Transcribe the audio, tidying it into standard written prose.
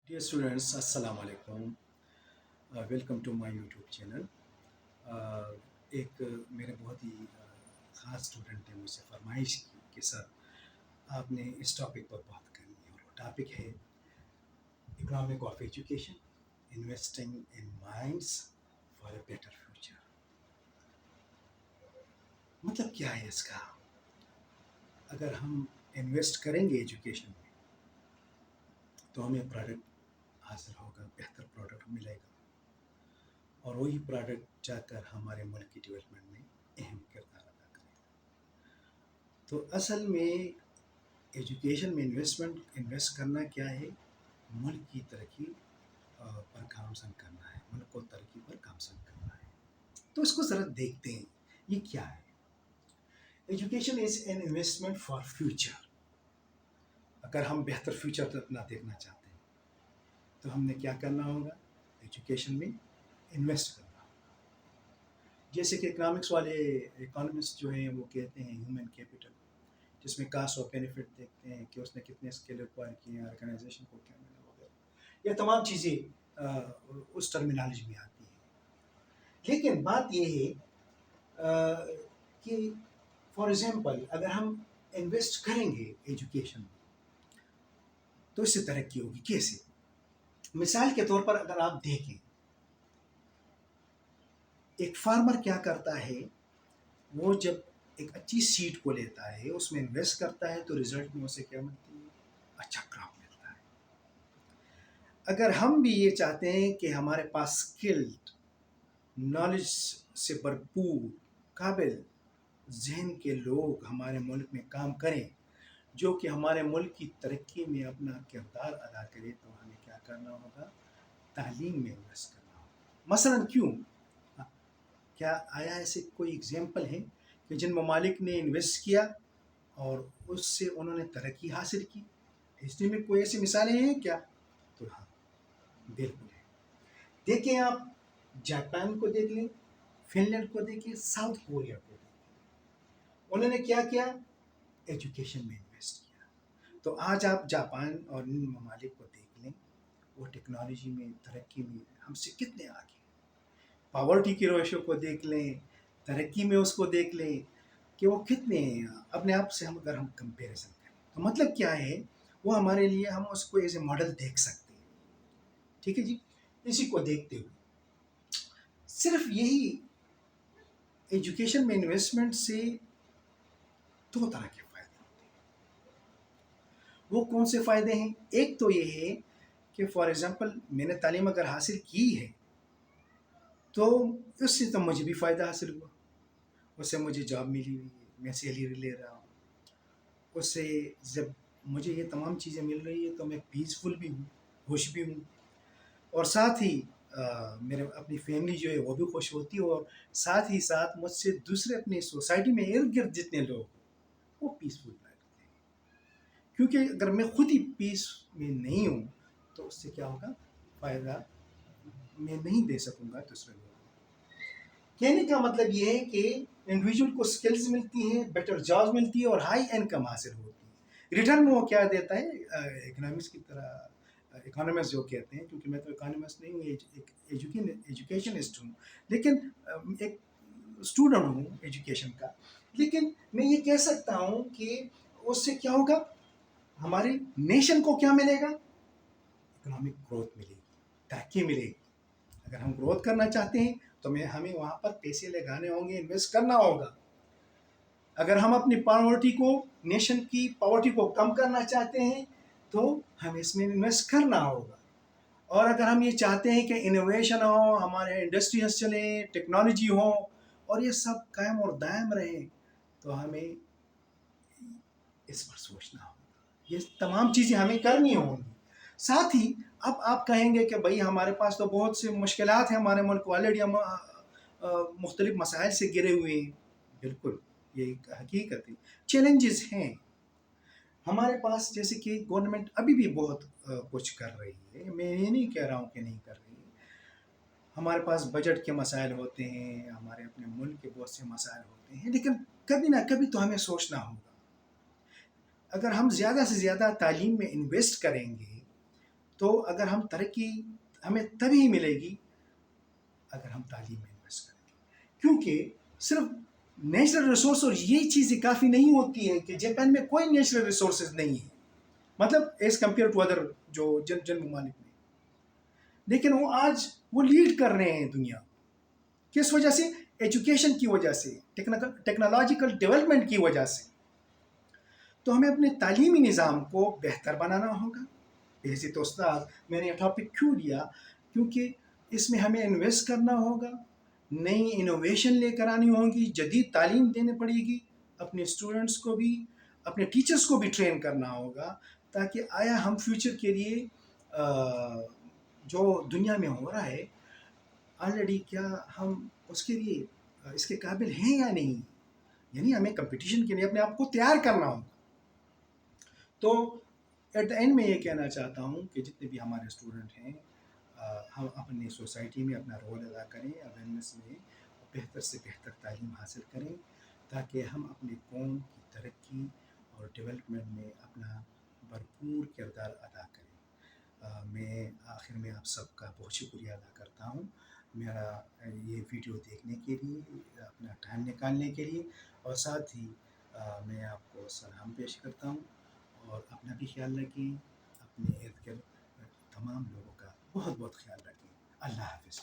Dear students, Assalamu alaikum. Welcome to my YouTube channel. एक मेरे बहुत ही ख़ास स्टूडेंट ने मुझसे फरमाइश की कि सर आपने इस टॉपिक पर बात करनी है, और वो टॉपिक है economic of education, investing in minds for a better future. मतलब क्या है इसका? अगर हम इन्वेस्ट करेंगे एजुकेशन में तो हमें प्रोडक्ट हासिल होगा, बेहतर प्रोडक्ट मिलेगा, और वही प्रोडक्ट जाकर हमारे मुल्क की डेवलपमेंट में अहम किरदार अदा करेगा। तो असल में एजुकेशन में इन्वेस्ट करना क्या है? मुल्क की तरक्की पर गामजन करना है, मुल्क को तरक्की पर गामजन करना है। तो इसको ज़रा देखते हैं, ये क्या है? Education is an investment for future. अगर हम बेहतर फ्यूचर अपना देखना चाहते हैं तो हमने क्या करना होगा? एजुकेशन में इन्वेस्ट करना होगा। जैसे कि इकोनॉमिक्स वाले इकोनॉमिस्ट जो हैं वो कहते हैं ह्यूमन कैपिटल, जिसमें कास्ट और बेनिफिट देखते हैं कि उसने कितने स्किल एक्वायर किए हैं, ऑर्गेनाइजेशन को क्या मिला वगैरह, ये तमाम चीज़ें उस टर्मिनोलॉजी में आती हैं। लेकिन बात ये है कि फॉर एग्जांपल अगर हम इन्वेस्ट करेंगे एजुकेशन में तो इससे तरक्की होगी कैसे? मिसाल के तौर पर अगर आप देखें, एक फार्मर क्या करता है, वो जब एक अच्छी सीड को लेता है, उसमें इन्वेस्ट करता है, तो रिजल्ट में उसे क्या मिलती है? अच्छा क्रॉप मिलता है। अगर हम भी ये चाहते हैं कि हमारे पास स्किल्ड, नॉलेज से भरपूर, काबिल जहन के लोग हमारे मुल्क में काम करें, जो कि हमारे मुल्क की तरक्की में अपना किरदार अदा करे, तो हमें क्या करना होगा? तालीम में इन्वेस्ट करना होगा। मसलन क्यों? क्या आया ऐसे कोई एग्जाम्पल है कि जिन ममालिक ने इन्वेस्ट किया और उससे उन्होंने तरक्की हासिल की? हिस्ट्री में कोई ऐसी मिसालें हैं क्या? तो हाँ, बिल्कुल है। देखें आप, जापान को देख लें, फिनलैंड को देखें, साउथ कोरिया को देखें, उन्होंने क्या किया? एजुकेशन में इन्वेस्ट किया। तो आज आप जापान और इन ममालिक को देख लें, वो टेक्नोलॉजी में, तरक्की में हमसे कितने आगे। पावर्टी की रेशो को देख लें, तरक्की में उसको देख लें कि वो कितने अपने आप से, अगर हम कंपैरिजन करें तो मतलब क्या है, वो हमारे लिए, हम उसको एज ए मॉडल देख सकते हैं। ठीक है जी। इसी को देखते हुए सिर्फ यही एजुकेशन में इन्वेस्टमेंट से दो तरह के फ़ायदे होते हैं। वो कौन से फ़ायदे हैं? एक तो ये है कि फॉर एग्ज़ाम्पल मैंने तालीम अगर हासिल की है तो उससे तो मुझे भी फ़ायदा हासिल हुआ, उससे मुझे जॉब मिली हुई है, मैं सैलरी ले रहा हूँ, उससे जब मुझे ये तमाम चीज़ें मिल रही है तो मैं पीसफुल भी हूँ, खुश भी हूँ, और साथ ही मेरे अपनी फैमिली जो है वो भी खुश होती है, और साथ ही साथ मुझसे दूसरे अपनी सोसाइटी में इर्द गिर्द जितने लोग वो पीसफुल रहते हैं। क्योंकि अगर मैं खुद ही पीस में नहीं हूँ तो उससे क्या होगा? फ़ायदा मैं नहीं दे सकूँगा दूसरे लोगों को। कहने का मतलब ये है कि इंडिविजुअल को स्किल्स मिलती हैं, बेटर जॉब मिलती है और हाई इनकम हासिल होती है। रिटर्न में वो क्या देता है? इकोनॉमिक्स की तरह, इकोनॉमिस्ट जो कहते हैं, क्योंकि मैं तो इकोनॉमिस्ट नहीं हूँ, एक एजुकेशनिस्ट हूँ, लेकिन एक स्टूडेंट हूँ एजुकेशन का। लेकिन मैं ये कह सकता हूँ कि उससे क्या होगा? हमारे नेशन को क्या मिलेगा? इकोनॉमिक ग्रोथ मिलेगी, तरक्की मिलेगी। अगर हम ग्रोथ करना चाहते हैं तो हमें वहाँ पर पैसे लगाने होंगे, इन्वेस्ट करना होगा। अगर हम अपनी पॉवर्टी को, नेशन की पॉवर्टी को कम करना चाहते हैं तो हमें इसमें इन्वेस्ट करना होगा। और अगर हम ये चाहते हैं कि इनोवेशन हो, हमारे इंडस्ट्रीज चलें, टेक्नोलॉजी हो और ये सब कायम और दायम रहे, तो हमें इस पर सोचना होगा। ये तमाम चीज़ें हमें करनी होंगी। साथ ही अब आप कहेंगे कि भाई हमारे पास तो बहुत से मुश्किलात हैं, हमारे मुल्क ऑलरेडी हम मुख्तलिफ मसाइल से घिरे हुए हैं। बिल्कुल, ये एक हकीकत है, चैलेंजेस हैं हमारे पास। जैसे कि गवर्नमेंट अभी भी बहुत कुछ कर रही है, मैं ये नहीं कह रहा हूँ कि नहीं कर रही है। हमारे पास बजट के मसाइल होते हैं, हमारे अपने मुल्क के बहुत से मसाइल होते हैं, लेकिन कभी ना कभी तो हमें सोचना होगा। अगर हम ज़्यादा से ज़्यादा तालीम में इन्वेस्ट करेंगे تو اگر ہم ترقی ہمیں تبھی ملے گی اگر ہم تعلیم میں انویسٹ کریں گے، کیونکہ صرف نیچرل ریسورس اور یہ چیزیں کافی نہیں ہوتی ہیں کہ جاپان میں کوئی نیچرل ریسورسز نہیں ہے، مطلب ایز کمپیئر ٹو ادر جو جن ممالک میں، لیکن وہ آج وہ لیڈ کر رہے ہیں دنیا، کس وجہ سے؟ ایجوکیشن کی وجہ سے، ٹیکنالوجیکل ڈیولپمنٹ کی وجہ سے۔ تو ہمیں اپنے تعلیمی نظام کو بہتر بنانا ہوگا۔ بحیثیت استاد میں نے یہ ٹاپک کیوں لیا؟ کیونکہ اس میں ہمیں انویسٹ کرنا ہوگا، نئی انوویشن لے کر آنی ہوگی، جدید تعلیم دینے پڑے گی، اپنے اسٹوڈنٹس کو بھی، اپنے ٹیچرس کو بھی ٹرین کرنا ہوگا، تاکہ آیا ہم فیوچر کے لیے جو دنیا میں ہو رہا ہے آلریڈی، کیا ہم اس کے لیے اس کے قابل ہیں یا نہیں، یعنی ہمیں کمپٹیشن کے لیے اپنے آپ کو تیار کرنا ہوگا۔ تو ایٹ دا اینڈ میں یہ کہنا چاہتا ہوں کہ جتنے بھی ہمارے اسٹوڈنٹ ہیں، ہم اپنی سوسائٹی میں اپنا رول ادا کریں، اویئرنیس میں بہتر سے بہتر تعلیم حاصل کریں، تاکہ ہم اپنی قوم کی ترقی اور ڈیولپمنٹ میں اپنا بھرپور کردار ادا کریں۔ میں آخر میں آپ سب کا بہت شکریہ ادا کرتا ہوں، میرا یہ ویڈیو دیکھنے کے لیے، اپنا ٹائم نکالنے کے لیے، اور ساتھ ہی میں آپ کو سلام پیش کرتا ہوں، اور اپنا بھی خیال رکھیں، اپنے ارد گرد تمام لوگوں کا بہت بہت خیال رکھیں۔ اللہ حافظ۔